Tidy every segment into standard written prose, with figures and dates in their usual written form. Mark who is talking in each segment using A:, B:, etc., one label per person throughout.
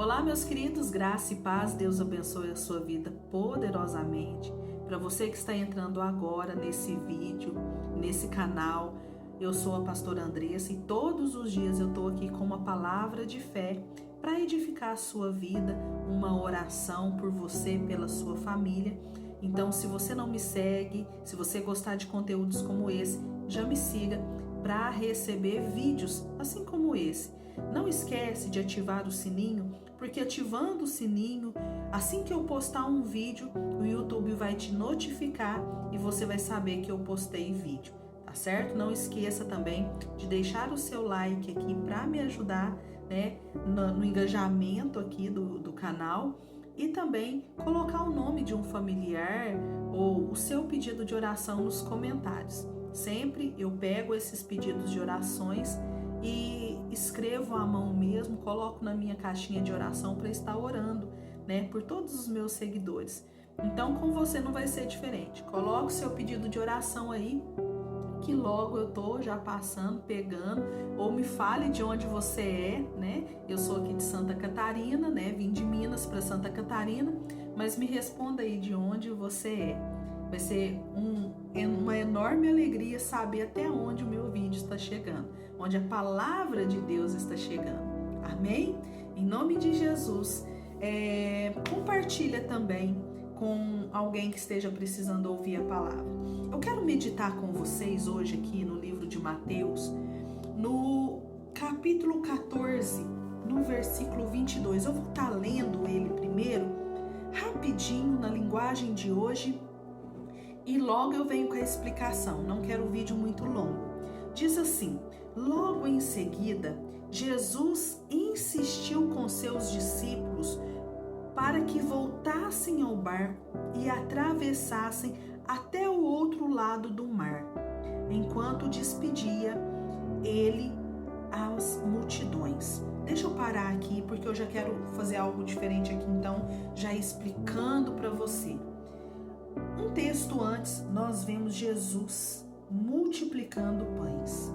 A: Olá, meus queridos, graça e paz, Deus abençoe a sua vida poderosamente. Para você que está entrando agora nesse vídeo, nesse canal, eu sou a pastora Andressa e todos os dias eu estou aqui com uma palavra de fé para edificar a sua vida, uma oração por você, pela sua família. Então, se você não me segue, se você gostar de conteúdos como esse, já me siga para receber vídeos assim como esse. Não esquece de ativar o sininho, porque ativando o sininho, assim que eu postar um vídeo, o YouTube vai te notificar e você vai saber que eu postei vídeo, tá certo? Não esqueça também de deixar o seu like aqui para me ajudar, né, no engajamento aqui do canal, e também colocar o nome de um familiar ou o seu pedido de oração nos comentários. Sempre eu pego esses pedidos de orações e escrevo à mão mesmo, coloco na minha caixinha de oração para estar orando, né, por todos os meus seguidores. Então, com você não vai ser diferente. Coloque o seu pedido de oração aí, que logo eu tô já passando, pegando, ou me fale de onde você é, né? Eu sou aqui de Santa Catarina, né? Vim de Minas para Santa Catarina, mas me responda aí de onde você é. Vai ser uma enorme alegria saber até onde o meu vídeo está chegando, onde a palavra de Deus está chegando. Amém? Em nome de Jesus, compartilha também com alguém que esteja precisando ouvir a palavra. Eu quero meditar com vocês hoje aqui no livro de Mateus, no capítulo 14, no versículo 22. Eu vou estar lendo ele primeiro, rapidinho, na linguagem de hoje, e logo eu venho com a explicação. Não quero um vídeo muito longo. Diz assim: logo em seguida, Jesus insistiu com seus discípulos para que voltassem ao barco e atravessassem até o outro lado do mar, enquanto despedia ele as multidões. Deixa eu parar aqui, porque eu já quero fazer algo diferente aqui, então, já explicando para você. Um texto antes, nós vemos Jesus multiplicando pães.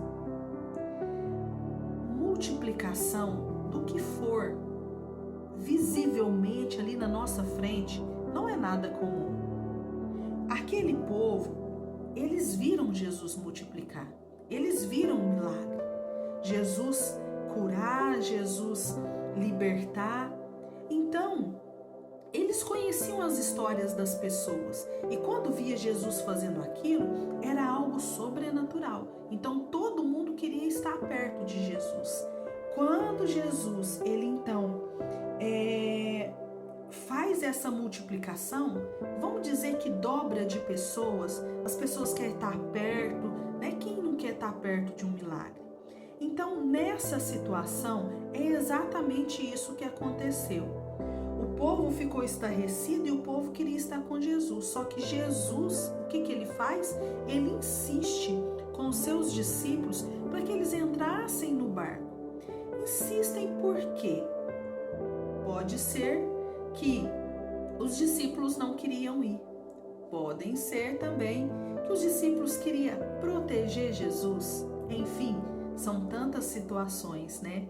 A: Multiplicação do que for visivelmente ali na nossa frente não é nada comum. Aquele povo, eles viram Jesus multiplicar, eles viram um milagre, Jesus curar, Jesus libertar. Então, eles conheciam as histórias das pessoas e quando via Jesus fazendo aquilo, era algo sobrenatural. Então, todo mundo queria estar perto de Jesus. Quando Jesus, ele então faz essa multiplicação, vamos dizer que dobra de pessoas, as pessoas querem estar perto, né? Quem não quer estar perto de um milagre? Então, nessa situação, é exatamente isso que aconteceu. O povo ficou estarrecido e o povo queria estar com Jesus. Só que Jesus, o que ele faz? Ele insiste com os seus discípulos para que eles entrassem no barco. Insistem por quê? Pode ser que os discípulos não queriam ir. Podem ser também que os discípulos queriam proteger Jesus. Enfim, são tantas situações, né?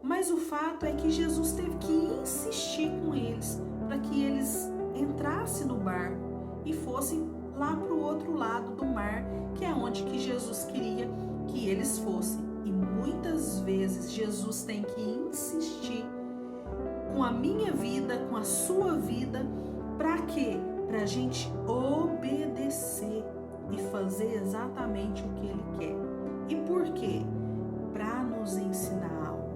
A: Mas o fato é que Jesus teve que insistir com eles para que eles entrassem no barco e fossem lá para o outro lado do mar, que é onde que Jesus queria que eles fossem. E muitas vezes Jesus tem que insistir com a minha vida, com a sua vida, para quê? Para a gente obedecer e fazer exatamente o que Ele quer. E por quê? Para nos ensinar algo,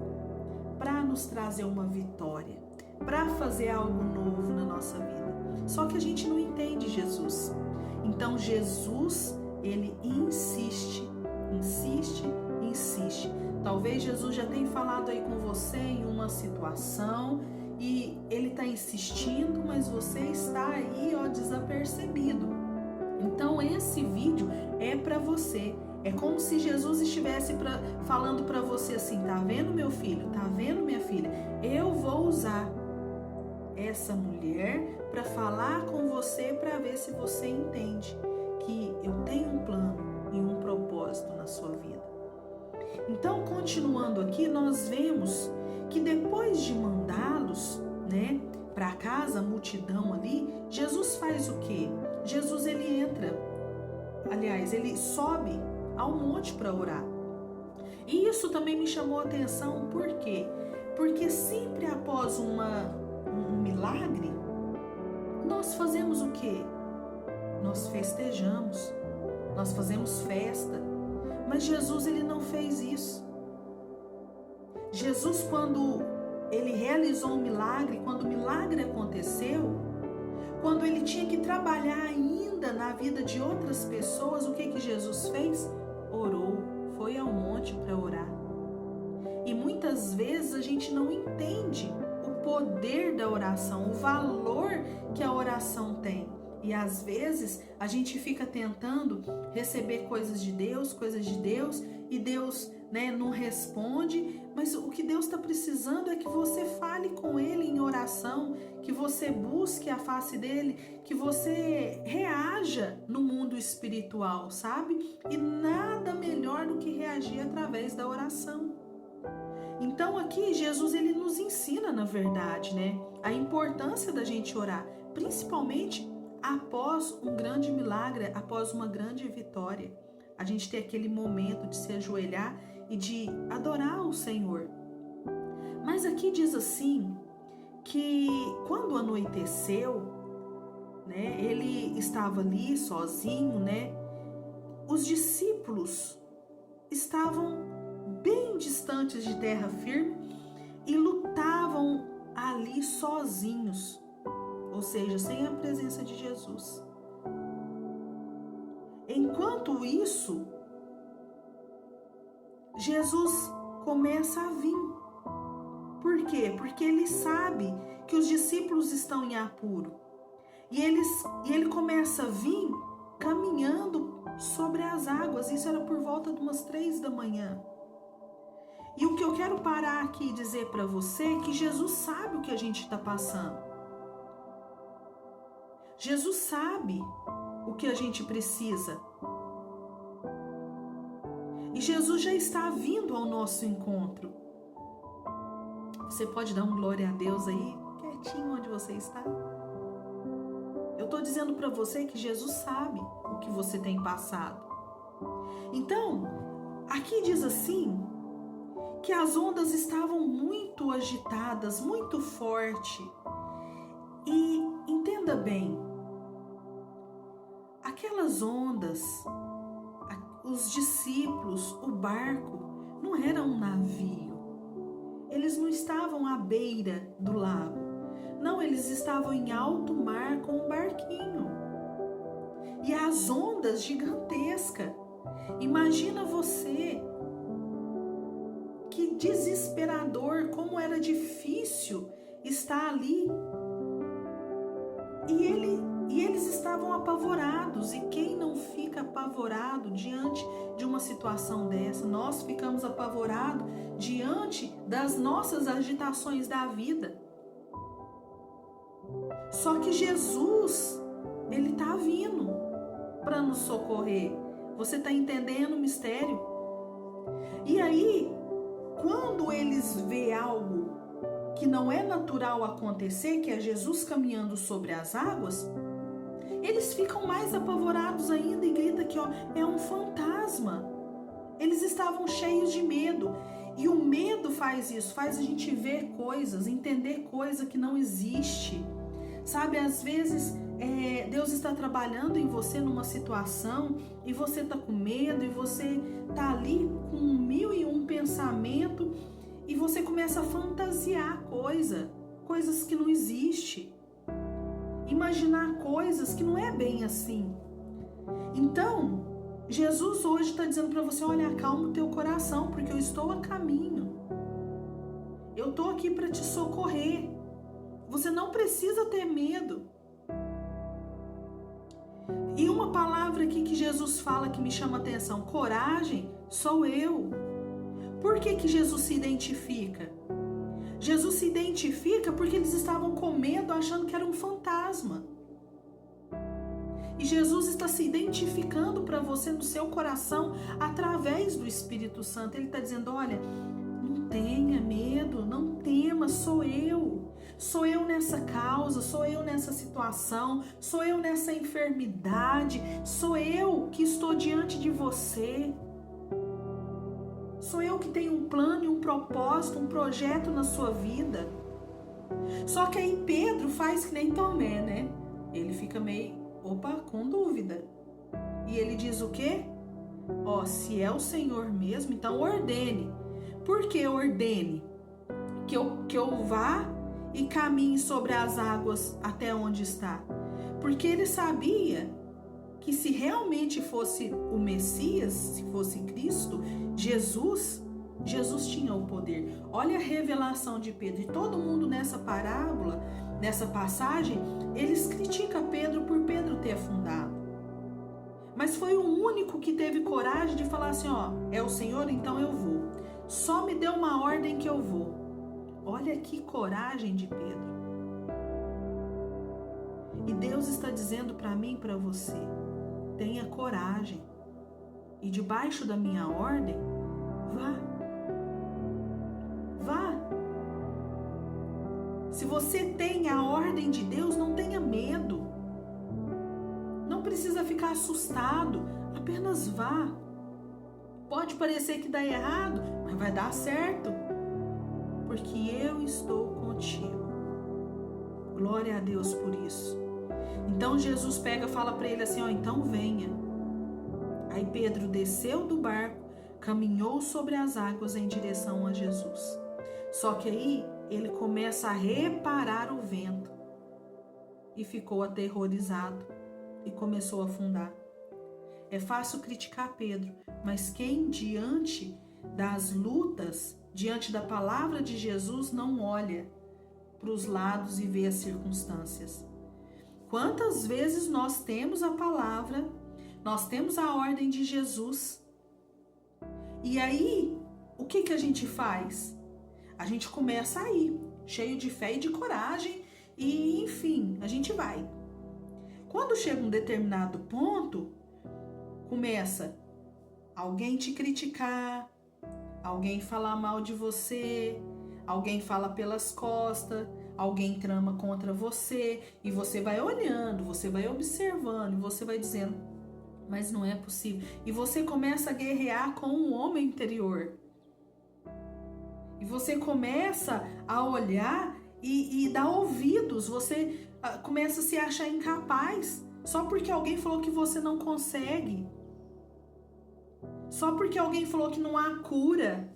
A: para nos trazer uma vitória, para fazer algo novo na nossa vida. Só que a gente não entende Jesus. Então Jesus, ele insiste. Talvez Jesus já tenha falado aí com você em uma situação e ele está insistindo, mas você está aí, desapercebido. Então esse vídeo é para você. É como se Jesus estivesse falando para você assim: tá vendo, meu filho? Tá vendo, minha filha? Eu vou usar essa mulher para falar com você, para ver se você entende que eu tenho um plano e um propósito na sua vida. Então, continuando aqui, nós vemos que depois de mandá-los multidão ali, Jesus faz o quê? Jesus ele sobe ao monte para orar. E isso também me chamou a atenção, por quê? Porque sempre após um milagre, nós fazemos o quê? Nós festejamos, nós fazemos festa. Mas Jesus ele não fez isso. Jesus, quando ele realizou um milagre, quando o milagre aconteceu, quando ele tinha que trabalhar ainda na vida de outras pessoas, o que Jesus fez? Orou, foi ao monte para orar. E muitas vezes a gente não entende o poder da oração, o valor que a oração tem. E às vezes a gente fica tentando receber coisas de Deus, e Deus, não responde. Mas o que Deus está precisando é que você fale com Ele em oração, que você busque a face dEle, que você reaja no mundo espiritual, sabe? E nada melhor do que reagir através da oração. Então aqui Jesus ele nos ensina, na verdade, a importância da gente orar, principalmente após um grande milagre, após uma grande vitória. A gente tem aquele momento de se ajoelhar e de adorar o Senhor. Mas aqui diz assim, que quando anoiteceu, ele estava ali sozinho, os discípulos estavam bem distantes de terra firme e lutavam ali sozinhos, ou seja, sem a presença de Jesus. Enquanto isso, Jesus começa a vir. Por quê? Porque ele sabe que os discípulos estão em apuro. E ele começa a vir caminhando sobre as águas. Isso era por volta de umas 3 da manhã. E o que eu quero parar aqui e dizer para você é que Jesus sabe o que a gente está passando. Jesus sabe o que a gente precisa. E Jesus já está vindo ao nosso encontro. Você pode dar um glória a Deus aí, quietinho onde você está? Eu estou dizendo para você que Jesus sabe o que você tem passado. Então, aqui diz assim, que as ondas estavam muito agitadas, muito forte. E entenda bem, aquelas ondas, os discípulos, o barco, não era um navio. Eles não estavam à beira do lago. Não, eles estavam em alto mar com um barquinho. E as ondas gigantescas. Imagina você, que desesperador, como era difícil estar ali. E eles estavam apavorados. E quem não fica apavorado diante de uma situação dessa? Nós ficamos apavorados diante das nossas agitações da vida. Só que Jesus, ele está vindo para nos socorrer. Você está entendendo o mistério? E aí, quando eles veem algo que não é natural acontecer, que é Jesus caminhando sobre as águas, eles ficam mais apavorados ainda e gritam que é um fantasma. Eles estavam cheios de medo. E o medo faz isso, faz a gente ver coisas, entender coisa que não existe. Sabe, às vezes Deus está trabalhando em você numa situação e você está com medo e você está ali com 1001 pensamento e você começa a fantasiar coisas que não existem. Imaginar coisas que não é bem assim. Então, Jesus hoje está dizendo para você, olha, acalma o teu coração, porque eu estou a caminho. Eu estou aqui para te socorrer. Você não precisa ter medo. E uma palavra aqui que Jesus fala que me chama a atenção, coragem, sou eu. Por que Jesus se identifica? Jesus se identifica porque eles estavam com medo, achando que era um fantasma. E Jesus está se identificando para você no seu coração através do Espírito Santo. Ele está dizendo, olha, não tenha medo, não tema, sou eu. Sou eu nessa causa, sou eu nessa situação, sou eu nessa enfermidade, sou eu que estou diante de você. Sou eu que tenho um plano e um propósito, um projeto na sua vida. Só que aí Pedro faz que nem Tomé, né? Ele fica meio, com dúvida. E ele diz o quê? Se é o Senhor mesmo, então ordene. Por que ordene? Que eu vá e caminhe sobre as águas até onde está. Porque ele sabia que se realmente fosse o Messias, se fosse Cristo, Jesus tinha o poder. Olha a revelação de Pedro. E todo mundo nessa parábola, nessa passagem, eles criticam Pedro por Pedro ter afundado. Mas foi o único que teve coragem de falar assim, é o Senhor, então eu vou. Só me dê uma ordem que eu vou. Olha que coragem de Pedro. E Deus está dizendo para mim e para você, tenha coragem. E debaixo da minha ordem, vá. Vá. Se você tem a ordem de Deus, não tenha medo. Não precisa ficar assustado, apenas vá. Pode parecer que dá errado, mas vai dar certo. Porque eu estou contigo. Glória a Deus por isso. Então Jesus pega e fala para ele assim, então venha. Aí Pedro desceu do barco, caminhou sobre as águas em direção a Jesus. Só que aí ele começa a reparar o vento e ficou aterrorizado e começou a afundar. É fácil criticar Pedro, mas quem diante das lutas, diante da palavra de Jesus, não olha para os lados e vê as circunstâncias? Quantas vezes nós temos a palavra, nós temos a ordem de Jesus, e aí o que a gente faz? A gente começa a ir, cheio de fé e de coragem, e enfim, a gente vai. Quando chega um determinado ponto, começa alguém te criticar, alguém falar mal de você, alguém fala pelas costas, alguém trama contra você, e você vai olhando, você vai observando, e você vai dizendo, mas não é possível. E você começa a guerrear com um homem interior. E você começa a olhar e dar ouvidos, você começa a se achar incapaz, só porque alguém falou que você não consegue. Só porque alguém falou que não há cura.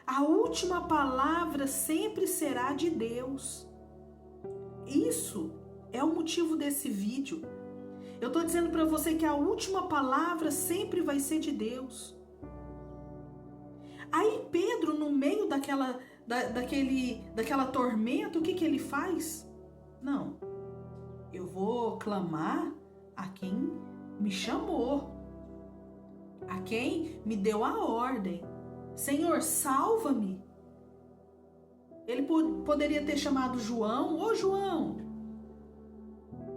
A: A última palavra sempre será de Deus. Isso é o motivo desse vídeo. Eu estou dizendo para você que a última palavra sempre vai ser de Deus. Aí Pedro, no meio daquela tormenta, o que ele faz? Não, eu vou clamar a quem me chamou, a quem me deu a ordem. Senhor, salva-me. Ele poderia ter chamado João, ô João.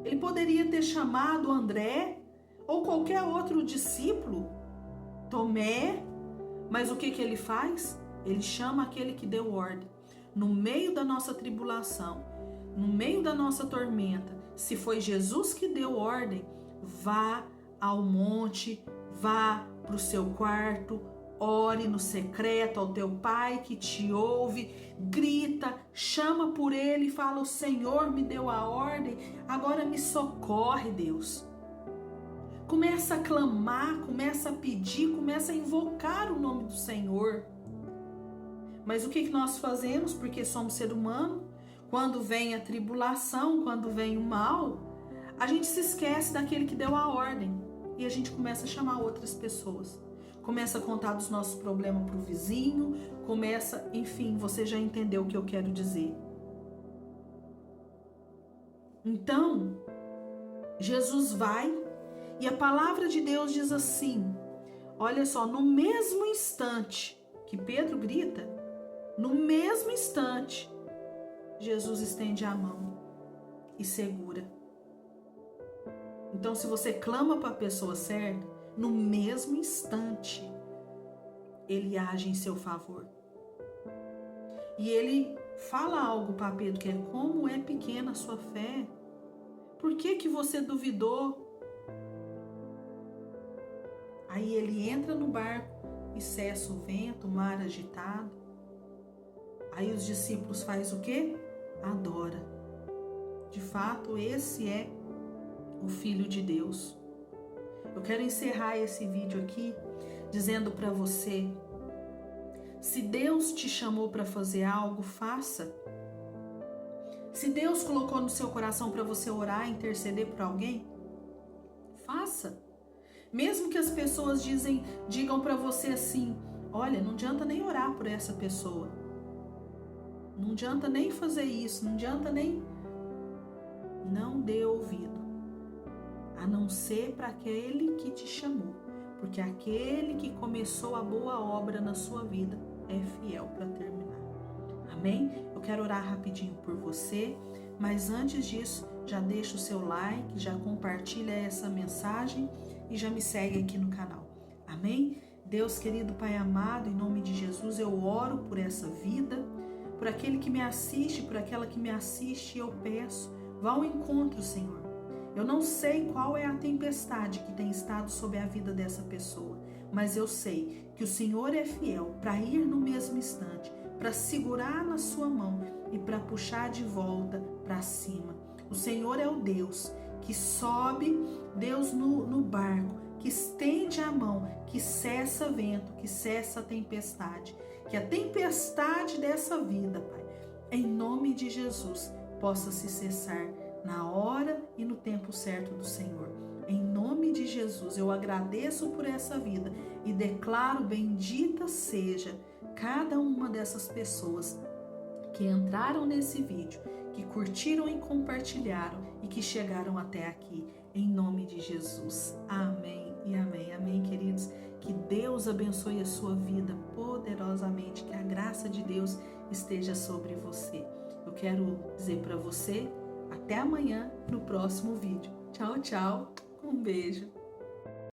A: Ele poderia ter chamado André ou qualquer outro discípulo, Tomé, mas o que ele faz? Ele chama aquele que deu ordem. No meio da nossa tribulação, no meio da nossa tormenta, se foi Jesus que deu ordem, vá ao monte, vá para o seu quarto, ore no secreto ao teu pai que te ouve, grita, chama por ele e fala, o Senhor me deu a ordem, agora me socorre, Deus. Começa a clamar, começa a pedir, começa a invocar o nome do Senhor. Mas o que nós fazemos? Porque somos ser humano, quando vem a tribulação, quando vem o mal, a gente se esquece daquele que deu a ordem e a gente começa a chamar outras pessoas. Começa a contar dos nossos problemas para o vizinho, enfim, você já entendeu o que eu quero dizer. Então, Jesus vai e a palavra de Deus diz assim, olha só, no mesmo instante que Pedro grita, no mesmo instante, Jesus estende a mão e segura. Então, se você clama para a pessoa certa, no mesmo instante, ele age em seu favor. E ele Fala algo para Pedro, que é como é pequena a sua fé. Por que você duvidou? Aí ele entra no barco e cessa o vento, o mar agitado. Aí os discípulos fazem o quê? Adora. De fato, esse é o Filho de Deus. Eu quero encerrar esse vídeo aqui dizendo para você: se Deus te chamou para fazer algo, faça. Se Deus colocou no seu coração para você orar, interceder por alguém, faça. Mesmo que as pessoas digam para você assim: olha, não adianta nem orar por essa pessoa. Não adianta nem fazer isso, não adianta nem... Não dê ouvido, a não ser para aquele que te chamou. Porque aquele que começou a boa obra na sua vida é fiel para terminar. Amém? Eu quero orar rapidinho por você, mas antes disso, já deixa o seu like, já compartilha essa mensagem e já me segue aqui no canal. Amém? Deus querido, Pai amado, em nome de Jesus, eu oro por essa vida, por aquele que me assiste, por aquela que me assiste, eu peço, vá ao encontro, Senhor. Eu não sei qual é a tempestade que tem estado sobre a vida dessa pessoa, mas eu sei que o Senhor é fiel para ir no mesmo instante, para segurar na sua mão e para puxar de volta para cima. O Senhor é o Deus que sobe, Deus no barco, que estende a mão, que cessa vento, que cessa a tempestade. Que a tempestade dessa vida, Pai, em nome de Jesus, possa se cessar na hora e no tempo certo do Senhor. Em nome de Jesus, eu agradeço por essa vida e declaro: bendita seja cada uma dessas pessoas que entraram nesse vídeo, que curtiram e compartilharam e que chegaram até aqui. Em nome de Jesus. Amém e amém. Amém, queridos. Que Deus abençoe a sua vida poderosamente, que a graça de Deus esteja sobre você. Eu quero dizer para você, até amanhã no próximo vídeo. Tchau, tchau. Um beijo.